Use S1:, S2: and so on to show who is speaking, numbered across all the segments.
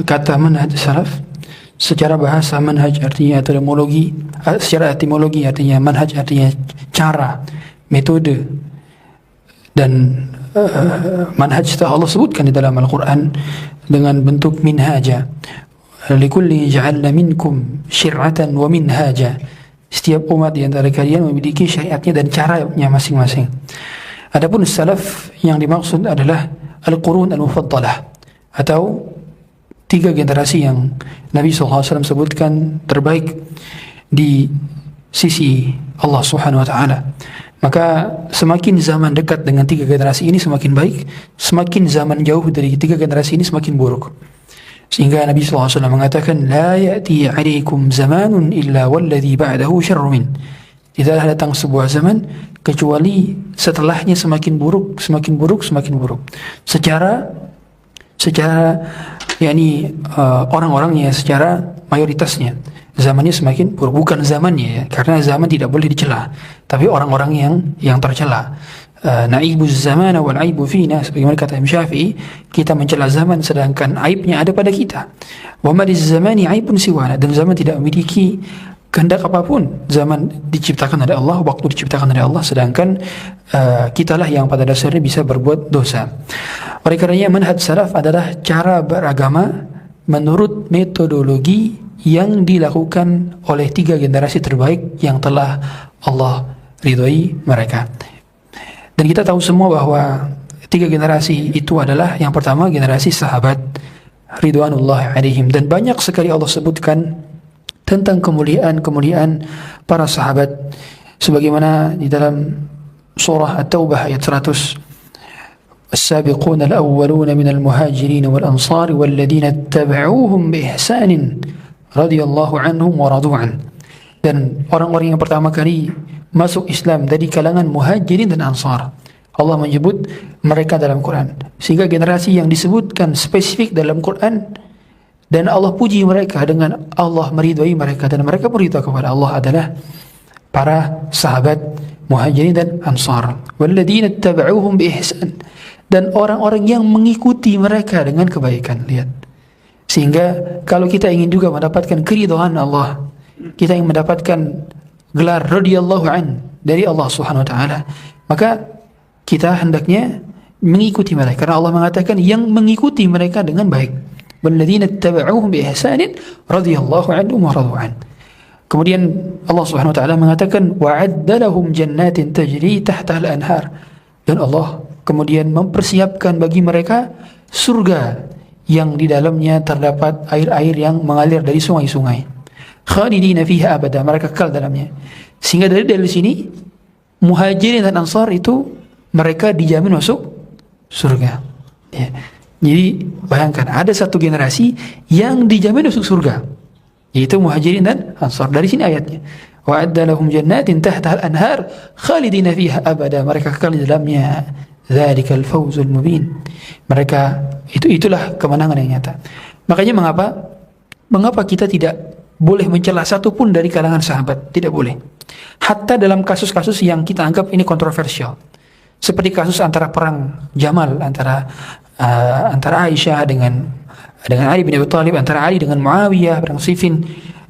S1: kata manhaj salaf secara bahasa. Manhaj artinya etimologi, secara etimologi artinya manhaj artinya cara, metode, dan manhaj telah Allah sebutkan di dalam Al-Quran dengan bentuk minhaja. Likulli ja'alna minkum syir'atan wa minhaja. Setiap umat di antara kalian memiliki syariatnya dan caranya masing-masing. Adapun salaf yang dimaksud adalah al-qurun al-mufaddalah, atau 3 generasi yang Nabi SAW sebutkan terbaik di sisi Allah Subhanahu wa Ta'ala. Maka semakin zaman dekat dengan 3 generasi ini semakin baik, semakin zaman jauh dari 3 generasi ini semakin buruk. Sehingga Nabi SAW mengatakan, La ya'ti 'alaikum zamanun illa walladhi ba'dahu syarru min. Tidaklah datang sebuah zaman kecuali setelahnya semakin buruk, semakin buruk, semakin buruk. Secara yakni orang-orangnya, secara mayoritasnya zamannya semakin buruk. Bukan zamannya ya, karena zaman tidak boleh dicela, tapi orang-orang yang tercela. Naibuz zamana wal aibu fina, sebagaimana kata Imam Syafi'i, kita mencela zaman sedangkan aibnya ada pada kita. Wa ma liz zamani aibun siwana, dan zaman tidak memiliki kehendak apapun. Zaman diciptakan oleh Allah, waktu diciptakan oleh Allah, sedangkan kitalah yang pada dasarnya bisa berbuat dosa. Oleh karenanya manhaj salaf adalah cara beragama menurut metodologi yang dilakukan oleh 3 generasi terbaik yang telah Allah ridhoi mereka. Dan kita tahu semua bahwa 3 generasi itu adalah, yang pertama generasi sahabat ridwanullah alaihim, dan banyak sekali Allah sebutkan tentang kemuliaan para sahabat, sebagaimana di dalam surah At-Taubah ayat 100, As-sabiquna al-awwaluna minal muhajirin wal ansari walladhina ittaba'uuhum bi ihsanin radhiyallahu anhum wa radu an. Dan orang-orang yang pertama kali masuk Islam dari kalangan muhajirin dan ansar, Allah menyebut mereka dalam Quran, sehingga generasi yang disebutkan spesifik dalam Quran dan Allah puji mereka dengan Allah meridhai mereka dan mereka meridha kepada Allah adalah para sahabat muhajirin dan ansar. Walladzina ittaba'uuhum bi ihsan, dan orang-orang yang mengikuti mereka dengan kebaikan. Lihat, sehingga kalau kita ingin juga mendapatkan keridhaan Allah, kita ingin mendapatkan gelar radhiyallahu an dari Allah Subhanahu wa taala, maka kita hendaknya mengikuti mereka, karena Allah mengatakan yang mengikuti mereka dengan baik. Walladzina ittaba'uuhum bi ihsanin radhiyallahu anhum wa radu an. Kemudian Allah Subhanahu wa taala mengatakan wa'adda lahum jannatin tajri tahtaha al-anhar, dan Allah kemudian mempersiapkan bagi mereka surga yang di dalamnya terdapat air-air yang mengalir dari sungai-sungai. Khalidina fiha abada, mereka kekal dalamnya. Sehingga dari sini muhajirin dan ansar itu mereka dijamin masuk surga. Ya. Jadi bayangkan ada satu generasi yang dijamin masuk surga, yaitu muhajirin dan ansar. Dari sini ayatnya, wa'adda lahum jannatin tahtaha al-anhar khalidina fiha abada, mereka kekal di dalamnya. Dzalikal fawzul mubin. Mereka itulah kemenangan yang nyata. Makanya mengapa kita tidak boleh mencela satu pun dari kalangan sahabat? Tidak boleh. Hatta dalam kasus-kasus yang kita anggap ini kontroversial, seperti kasus antara perang Jamal antara Aisyah dengan Ali bin Abi Thalib, antara Ali dengan Muawiyah, perang Siffin,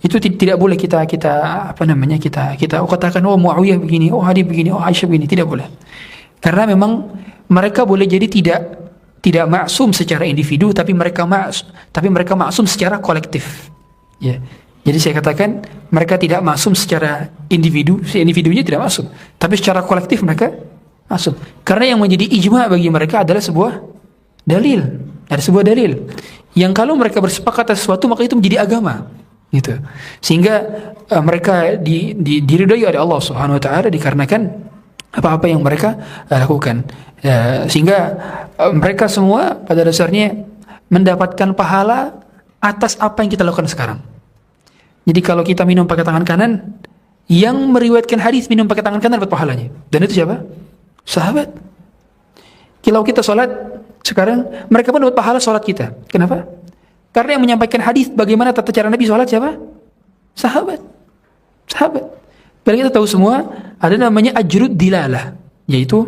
S1: itu tidak boleh kita katakan oh Muawiyah begini, oh Ali begini, oh Aisyah begini. Tidak boleh. Karena memang mereka boleh jadi tidak maksum secara individu, tapi mereka maksum secara kolektif. Ya. Jadi saya katakan mereka tidak maksum secara individu, individunya tidak maksum, tapi secara kolektif mereka maksum. Karena yang menjadi ijma bagi mereka adalah sebuah dalil. Ada sebuah dalil yang kalau mereka bersepakat atas sesuatu maka itu menjadi agama. Gitu. Sehingga mereka diridhai oleh Allah Subhanahu wa taala dikarenakan apa-apa yang mereka lakukan. Sehingga mereka semua pada dasarnya mendapatkan pahala atas apa yang kita lakukan sekarang. Jadi kalau kita minum pakai tangan kanan, yang meriwayatkan hadis minum pakai tangan kanan dapat pahalanya. Dan itu siapa? Sahabat. Kalau kita sholat sekarang, mereka pun dapat pahala sholat kita. Kenapa? Karena yang menyampaikan hadis bagaimana tata cara Nabi sholat siapa? Sahabat. Karena kita tahu semua ada namanya ajrud dilalah, yaitu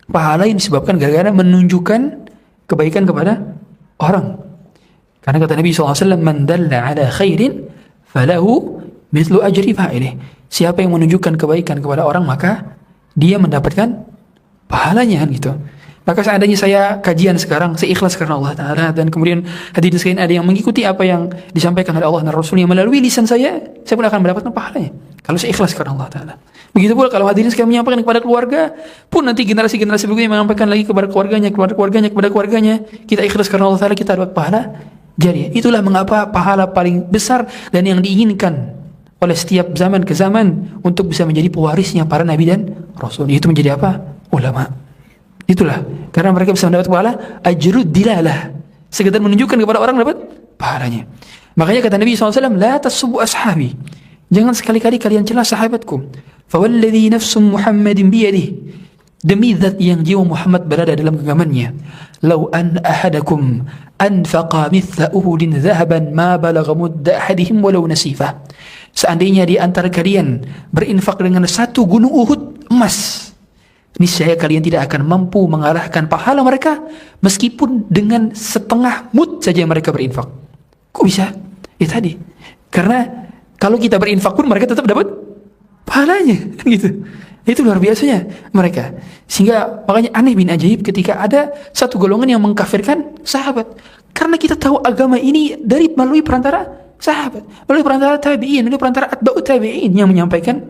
S1: pahala yang disebabkan gara-gara menunjukkan kebaikan kepada orang. Karena kata Nabi SAW, man dalla ala khairin falahu mithlu ajri fa'ilih. Siapa yang menunjukkan kebaikan kepada orang, maka dia mendapatkan pahalanya, kan gitu. Maka seandainya saya kajian sekarang, saya ikhlas karena Allah Ta'ala, dan kemudian hadirin sekalian ada yang mengikuti apa yang disampaikan oleh Allah dan Rasulnya melalui lisan saya pun akan mendapatkan pahalanya. Kalau saya ikhlas karena Allah Ta'ala. Begitu pula kalau hadirin sekalian menyampaikan kepada keluarga, pun nanti generasi-generasi berikutnya menyampaikan lagi kepada keluarganya, kepada keluarganya, kita ikhlas karena Allah Ta'ala, kita dapat pahala jariah. Itulah mengapa pahala paling besar dan yang diinginkan oleh setiap zaman ke zaman untuk bisa menjadi pewarisnya para nabi dan rasul. Itu menjadi apa? Ulama. Itulah, karena mereka bisa mendapat pahala ajrud dilalah, sekedar menunjukkan kepada orang dapat pahalanya. Makanya kata Nabi SAW, la tasubbu ashabi, jangan sekali-kali kalian celah sahabatku. Fawalladhi nafsu Muhammadin biyadih, demi zat yang jiwa Muhammad berada dalam genggamannya, law an ahadakum anfaqa mithla uhudin dhahaban ma balagha mudda ahadihim walau nasifah. Seandainya di antara kalian berinfak dengan satu gunung Uhud emas, niscaya kalian tidak akan mampu mengalahkan pahala mereka meskipun dengan setengah mud saja mereka berinfak. Kok bisa? Ya tadi, karena kalau kita berinfak pun mereka tetap dapat pahalanya, gitu. Itu luar biasanya mereka. Sehingga makanya aneh bin ajaib ketika ada satu golongan yang mengkafirkan sahabat, karena kita tahu agama ini melalui perantara sahabat, melalui perantara tabi'in, melalui perantara atba'ut tabi'in yang menyampaikan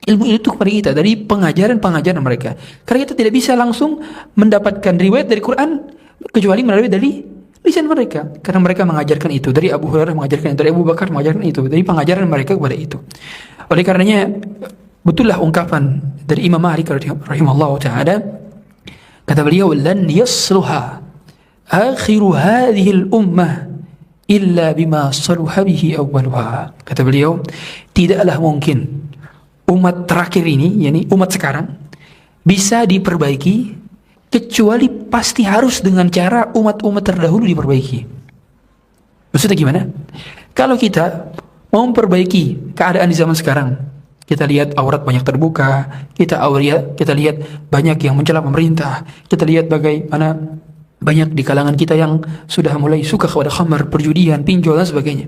S1: ilmu itu kepada kita dari pengajaran mereka. Karena kita tidak bisa langsung mendapatkan riwayat dari Quran kecuali melalui dari lisan mereka. Karena mereka mengajarkan itu, dari Abu Hurairah mengajarkan itu, dari Abu Bakar mengajarkan itu, dari pengajaran mereka kepada itu. Oleh karenanya betullah ungkapan dari Imam Malik rahimahullah ta'ala, kata beliau, lan yasluha akhiru hadhihi al-ummah illa bima saluha bihi awwaluha. Kata beliau, tidaklah mungkin umat terakhir ini, yakni umat sekarang, bisa diperbaiki kecuali pasti harus dengan cara umat-umat terdahulu diperbaiki. Maksudnya gimana? Kalau kita mau memperbaiki keadaan di zaman sekarang, kita lihat aurat banyak terbuka, kita lihat banyak yang mencela pemerintah, kita lihat bagaimana banyak di kalangan kita yang sudah mulai suka kepada khamar, perjudian, pinjol dan sebagainya.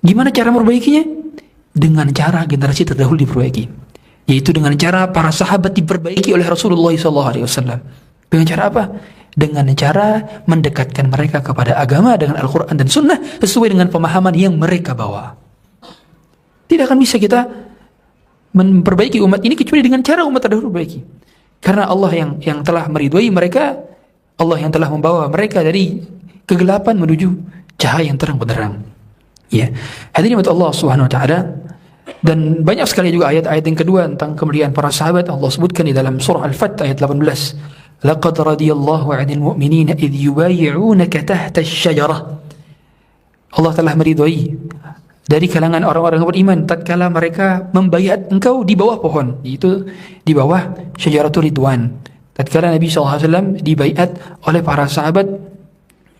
S1: Gimana cara memperbaikinya? Dengan cara generasi terdahulu diperbaiki, yaitu dengan cara para sahabat diperbaiki oleh Rasulullah SAW. Dengan cara apa? Dengan cara mendekatkan mereka kepada agama dengan Al-Quran dan Sunnah sesuai dengan pemahaman yang mereka bawa. Tidak akan bisa kita memperbaiki umat ini kecuali dengan cara umat terdahulu perbaiki. Karena Allah yang telah meridhai mereka, Allah yang telah membawa mereka dari kegelapan menuju cahaya yang terang benderang. Ya, hadirin Allah Subhanahu wa taala, dan banyak sekali juga ayat-ayat yang kedua tentang kemuliaan para sahabat. Allah sebutkan di dalam surah Al-Fath ayat 18, laqad radiyallahu 'anil mu'minina idh yubayyi'unaka tahta asy-syajarah. Allah telah meridhai dari kalangan orang-orang yang beriman tatkala mereka membaiat engkau di bawah pohon, yaitu di bawah Syajaratul Ridwan. Tatkala Nabi SAW dibaiat oleh para sahabat,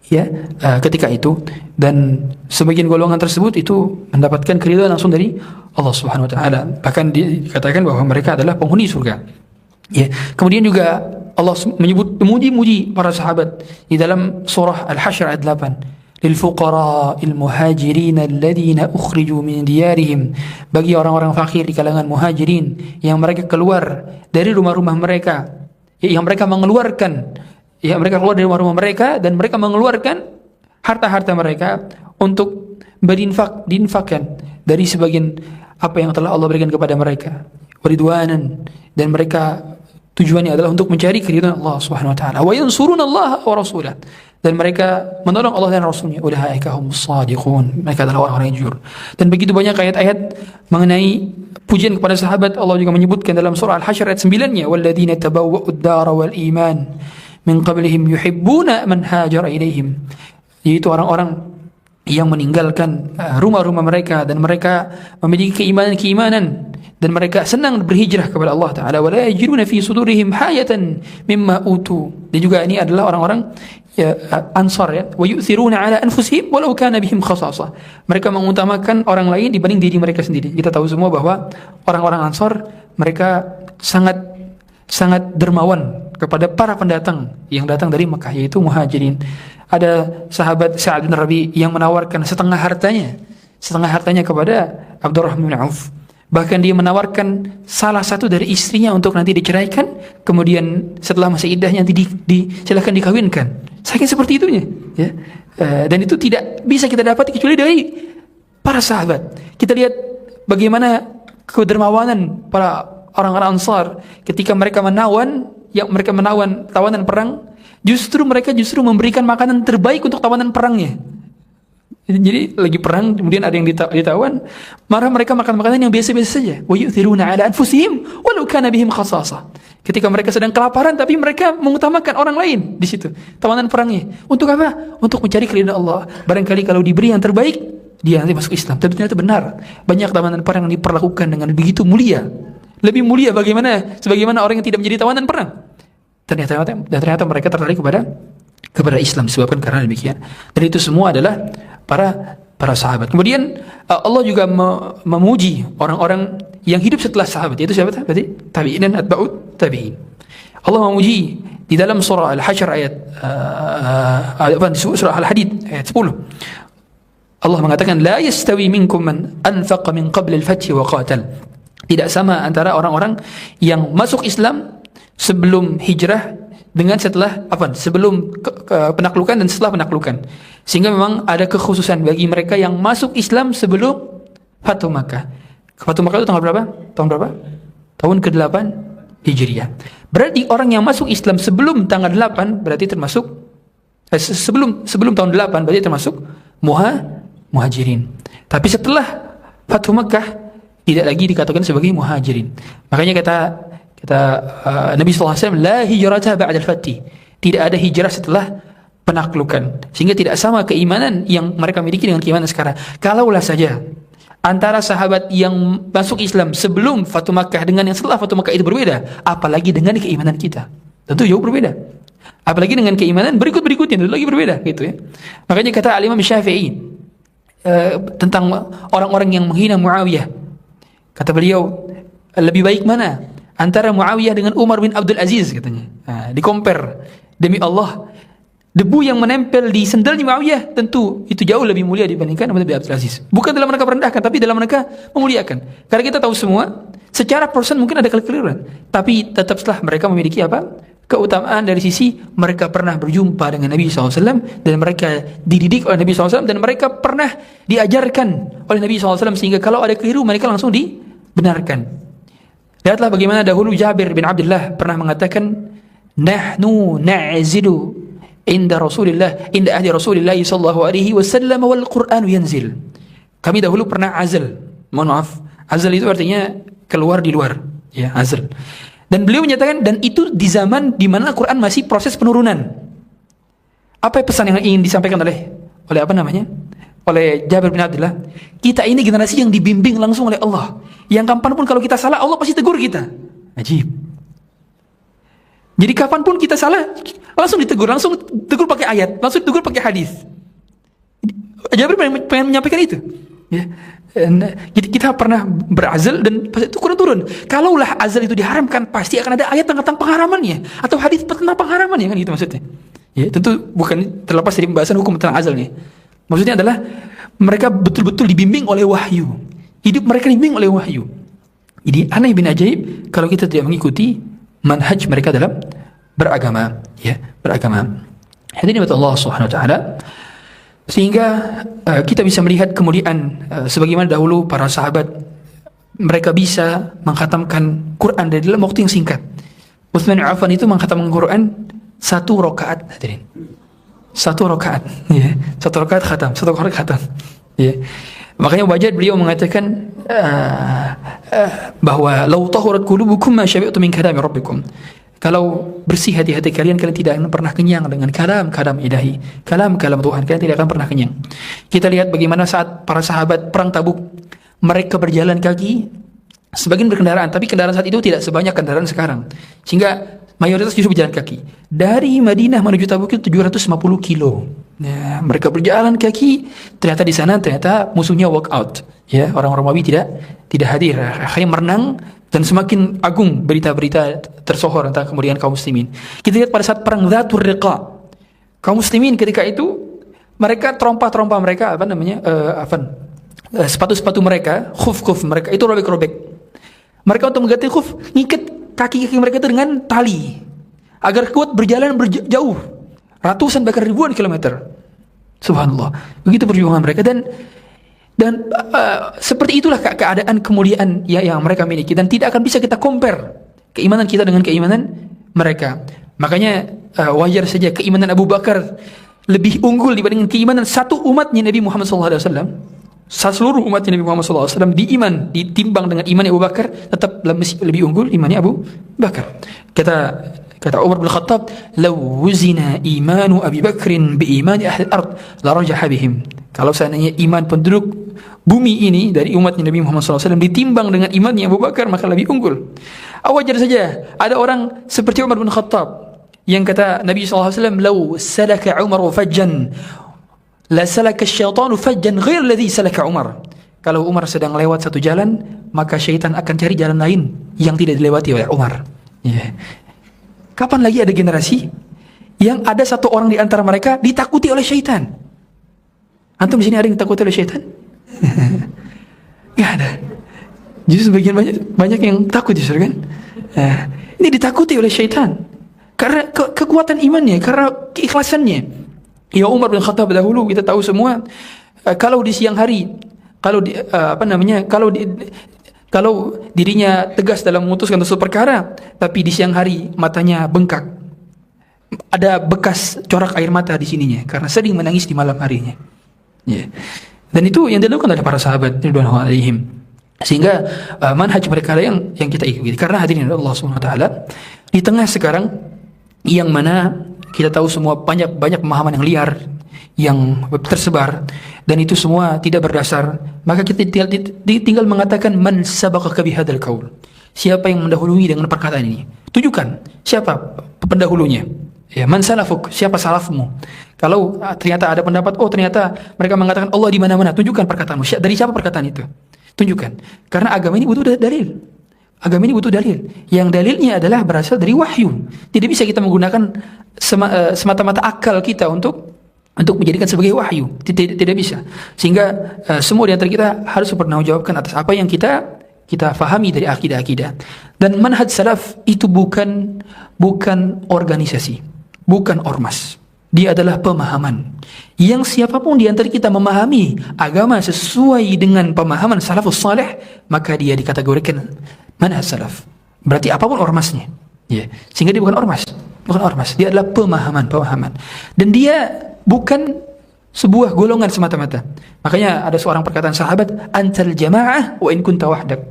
S1: ya, ketika itu, dan sebagian golongan tersebut itu mendapatkan keridhaan langsung dari Allah Subhanahu wa taala. Bahkan dikatakan bahwa mereka adalah penghuni surga. Ya, kemudian juga Allah menyebut memuji para sahabat di dalam surah Al-Hasyr ayat 8. Lil fuqara'il muhajirin alladziina ukhriju min diyarihim, bagi orang-orang fakir di kalangan muhajirin yang mereka keluar dari rumah-rumah mereka, yang mereka mengeluarkan, mereka keluar dari rumah-rumah mereka dan mereka mengeluarkan harta-harta mereka untuk diinfakkan dari sebagian apa yang telah Allah berikan kepada mereka, waridwanan, dan mereka tujuannya adalah untuk mencari keridhaan Allah Subhanahu wa taala, wa yansuruna Allah wa rasulah, dan mereka menolong Allah dan Rasulnya. Ulaika humus shadiqun, mereka adalah orang-orang yang jujur. Dan begitu banyak ayat-ayat mengenai pujian kepada sahabat. Allah juga menyebutkan dalam surah Al-Hasyr ayat 9-nya, walladzina tabawwa'ud dara wal iman min qablihim yuhibbuna man hajara ilaihim, yaitu orang-orang yang meninggalkan rumah-rumah mereka dan mereka memiliki keimanan dan mereka senang berhijrah kepada Allah Ta'ala. Wa la yajiduna fi sudurihim hayatan mimma utu, dan juga ini adalah orang-orang Ansar, ya, wa yu'thiruna ala anfusihim walau kana bihim khasasah, mereka mengutamakan orang lain dibanding diri mereka sendiri. Kita tahu semua bahwa orang-orang Ansar mereka sangat dermawan kepada para pendatang yang datang dari Mekah, yaitu Muhajirin. Ada sahabat Sa'ad bin Rabi yang menawarkan setengah hartanya kepada Abdurrahman bin Auf. Bahkan dia menawarkan salah satu dari istrinya untuk nanti diceraikan, kemudian setelah masa iddahnya nanti silakan dikawinkan. Saking seperti itunya, ya. Dan itu tidak bisa kita dapat kecuali dari para sahabat. Kita lihat bagaimana kedermawanan para orang-orang Ansar ketika mereka menawan tawanan perang, mereka justru memberikan makanan terbaik untuk tawanan perangnya. Jadi lagi perang, kemudian ada yang ditawan, mereka makan makanan yang biasa-biasa saja. Wa yu'thiruna 'ala anfusihim walau kana bihim khasasah. Ketika mereka sedang kelaparan, tapi mereka mengutamakan orang lain di situ. Tawanan perangnya. Untuk apa? Untuk mencari keridhaan Allah. Barangkali kalau diberi yang terbaik, dia nanti masuk Islam. Tapi ternyata benar. Banyak tawanan perang yang diperlakukan dengan begitu mulia. Lebih mulia sebagaimana orang yang tidak menjadi tawanan perang. Ternyata mereka tertarik kepada Islam disebabkan karena demikian. Dan itu semua adalah para sahabat. Kemudian Allah juga memuji orang-orang yang hidup setelah sahabat, yaitu siapa tadi? Tabi'in dan atba'ut tabi'in. Allah memuji di dalam surah Al-Hasyr surah Al-Hadid ayat 10. Allah mengatakan la yastawi minkum man anfaqa min qabl al-fath wa qatal. Tidak sama antara orang-orang yang masuk Islam sebelum hijrah dengan sebelum penaklukan dan setelah penaklukan. Sehingga memang ada kekhususan bagi mereka yang masuk Islam sebelum Fathu Makkah. Fathu Makkah itu tanggal berapa? Tahun berapa? Tahun ke-8 Hijriah. Berarti orang yang masuk Islam sebelum tanggal 8 berarti termasuk sebelum tahun 8 berarti termasuk Muhajirin. Tapi setelah Fathu Makkah tidak lagi dikatakan sebagai Muhajirin. Makanya kata Nabi SAW, la hijrata ba'dal fathi. Tidak ada hijrah setelah penaklukan. Sehingga tidak sama keimanan yang mereka miliki dengan keimanan sekarang. Kalaulah saja antara sahabat yang masuk Islam sebelum Fathu Makkah dengan yang setelah Fathu Makkah itu berbeda, apalagi dengan keimanan kita. Tentu jauh berbeda. Apalagi dengan keimanan berikutnya tentu lagi berbeda, gitu ya. Makanya kata Al-Imam Syafi'i tentang orang-orang yang menghina Muawiyah. Kata beliau, lebih baik mana antara Muawiyah dengan Umar bin Abdul Aziz, katanya. Di-compare. Demi Allah, debu yang menempel di sendalnya Muawiyah tentu itu jauh lebih mulia dibandingkan Umar bin Abdul Aziz. Bukan dalam mereka merendahkan, tapi dalam mereka memuliakan. Karena kita tahu semua, secara persen mungkin ada kekeliruan, tapi tetap setelah mereka memiliki keutamaan dari sisi mereka pernah berjumpa dengan Nabi SAW dan mereka dididik oleh Nabi SAW dan mereka pernah diajarkan oleh Nabi SAW sehingga kalau ada keliru mereka langsung dibenarkan. Lihatlah bagaimana dahulu Jabir bin Abdullah pernah mengatakan, nahnu na'zilu inda ahli Rasulillah sallallahu alaihi wasallam wal Qur'an yanzil. Kami dahulu pernah azal. Mohon maaf, azal itu artinya keluar di luar, ya, azal. Dan beliau menyatakan, dan itu di zaman di mana Al-Quran masih proses penurunan. Apa pesan yang ingin disampaikan oleh oleh Jabir bin Abdullah? Kita ini generasi yang dibimbing langsung oleh Allah, yang kapanpun kalau kita salah Allah pasti tegur kita. Ajib. Jadi kapanpun kita salah langsung ditegur, langsung tegur pakai ayat, langsung tegur pakai hadis. Jabir pengen menyampaikan itu, ya. Kita pernah berazal dan pas itu Quran turun. Kalaulah azal itu diharamkan, pasti akan ada ayat tentang pengharamannya atau hadis tentang pengharamannya, kan gitu maksudnya. Ya, tentu bukan terlepas dari pembahasan hukum tentang azalnya. Maksudnya adalah mereka betul-betul dibimbing oleh wahyu. Hidup mereka dibimbing oleh wahyu. Jadi aneh bin ajaib kalau kita tidak mengikuti manhaj mereka dalam beragama, ya, beragama. Hadirin Allah Subhanahu wa taala. Sehingga kita bisa melihat kemuliaan sebagaimana dahulu para sahabat mereka bisa mengkhatamkan Quran dari dalam waktu yang singkat. Utsman bin Affan itu mengkhatamkan Quran 1 rakaat, hadirin. 1 rakaat, ya. 1 rakaat khatam. Ya. Makanya wajar beliau mengatakan bahwa lau tahurat qulubukum ma syabi'tu min kalami rabbikum. Kalau bersih hati-hati kalian tidak akan pernah kenyang dengan kalam ilahi, kalam Tuhan, kalian tidak akan pernah kenyang. Kita lihat bagaimana saat para sahabat perang Tabuk, mereka berjalan kaki, sebagian berkendaraan, tapi kendaraan saat itu tidak sebanyak kendaraan sekarang, sehingga mayoritas justru berjalan kaki. Dari Madinah menuju Tabuk itu 750 kilo. Ya, mereka berjalan kaki, ternyata di sana musuhnya walk out. Ya, orang-orang Romawi tidak hadir. Akhirnya merenang dan semakin agung berita-berita tersohor tentang kemuliaan kaum muslimin. Kita lihat pada saat perang Dzatur Riqa, kaum muslimin ketika itu mereka terompa mereka sepatu-sepatu mereka, khuf mereka itu robek-robek. Mereka untuk mengganti khuf ngikat kaki-kaki mereka itu dengan tali agar kuat berjalan jauh ratusan bahkan ribuan kilometer. Subhanallah. Begitu perjuangan mereka dan seperti itulah keadaan kemuliaan yang mereka miliki, dan tidak akan bisa kita compare keimanan kita dengan keimanan mereka. Makanya wajar saja keimanan Abu Bakar lebih unggul dibandingkan keimanan satu umatnya Nabi Muhammad SAW. Seluruh umatnya Nabi Muhammad SAW ditimbang dengan iman Abu Bakar, tetap lebih unggul imannya Abu Bakar. Kata Umar bin Khattab, "Law wuzina imanu Abi Bakrin bi imani ahli al-ard la rajaha bihim." Kalau seandainya iman penduduk bumi ini dari umatnya Nabi Muhammad SAW ditimbang dengan imannya Abu Bakar, maka lebih unggul. Wajar saja ada orang seperti Umar bin Khattab yang kata Nabi SAW, "Law salaka Umar fajjan la salaka asyaitanu fajjan ghair alladhi salaka Umar." Kalau Umar sedang lewat satu jalan, maka syaitan akan cari jalan lain yang tidak dilewati oleh Umar. Kapan lagi ada generasi yang ada satu orang di antara mereka ditakuti oleh syaitan? Antum di sini ada yang ditakuti oleh syaitan? Gak ada. Justru sebagian banyak yang takut justru kan? Ini ditakuti oleh syaitan karena kekuatan imannya, karena keikhlasannya. Ya Umar bin Khattab dahulu kita tahu semua, kalau di siang hari, kalau dirinya tegas dalam memutuskan suatu perkara, tapi di siang hari matanya bengkak, ada bekas corak air mata di sininya karena sering menangis di malam harinya. Dan itu yang dilakukan oleh para sahabat radhiyallahu alaihim. Sehingga manhaj mereka yang kita ikuti. Karena hadirin Allah Subhanahu wa taala, di tengah sekarang yang mana kita tahu semua banyak pemahaman yang liar yang tersebar, dan itu semua tidak berdasar, maka kita tinggal mengatakan man sabaqaka bihadzal qaul. Siapa yang mendahului dengan perkataan ini? Tunjukkan siapa pendahulunya. Man salafuk, siapa salafmu? Kalau ternyata ada pendapat, ternyata mereka mengatakan Allah di mana-mana, tunjukkan perkataanmu. Dari siapa perkataan itu? Tunjukkan. Karena agama ini butuh dalil. Agama ini butuh dalil. Yang dalilnya adalah berasal dari wahyu. Tidak bisa kita menggunakan semata-mata akal kita untuk menjadikan sebagai wahyu. Tidak bisa. Sehingga semua di antara kita harus bertanggungjawabkan atas apa yang kita fahami dari akidah-akidah. Dan manhaj salaf itu bukan organisasi, bukan ormas. Dia adalah pemahaman. Yang siapapun di antara kita memahami agama sesuai dengan pemahaman salafus saleh, maka dia dikategorikan manhaj salaf. Berarti apapun ormasnya. Sehingga dia bukan ormas. Dia adalah pemahaman. Dan dia bukan sebuah golongan semata-mata. Makanya ada seorang perkataan sahabat, antal jamaah wa in kunta wahdak.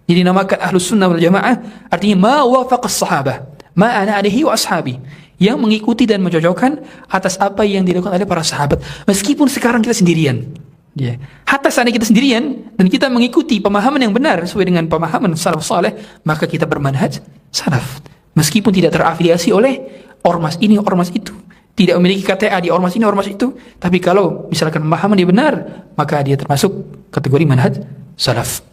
S1: Jadi namakan ahlus sunnah wal jamaah artinya ma wafaqas sahabah, ma ana alaihi wa ashabi, yang mengikuti dan mencocokkan atas apa yang dilakukan oleh para sahabat. Meskipun sekarang kita sendirian. Hatta seandainya kita sendirian dan kita mengikuti pemahaman yang benar sesuai dengan pemahaman salaf saleh, maka kita bermanhaj salaf. Meskipun tidak terafiliasi oleh ormas ini, ormas itu, tidak memiliki KTA di ormas ini, ormas itu, tapi kalau misalkan pemahaman dia benar, maka dia termasuk kategori manhaj salaf.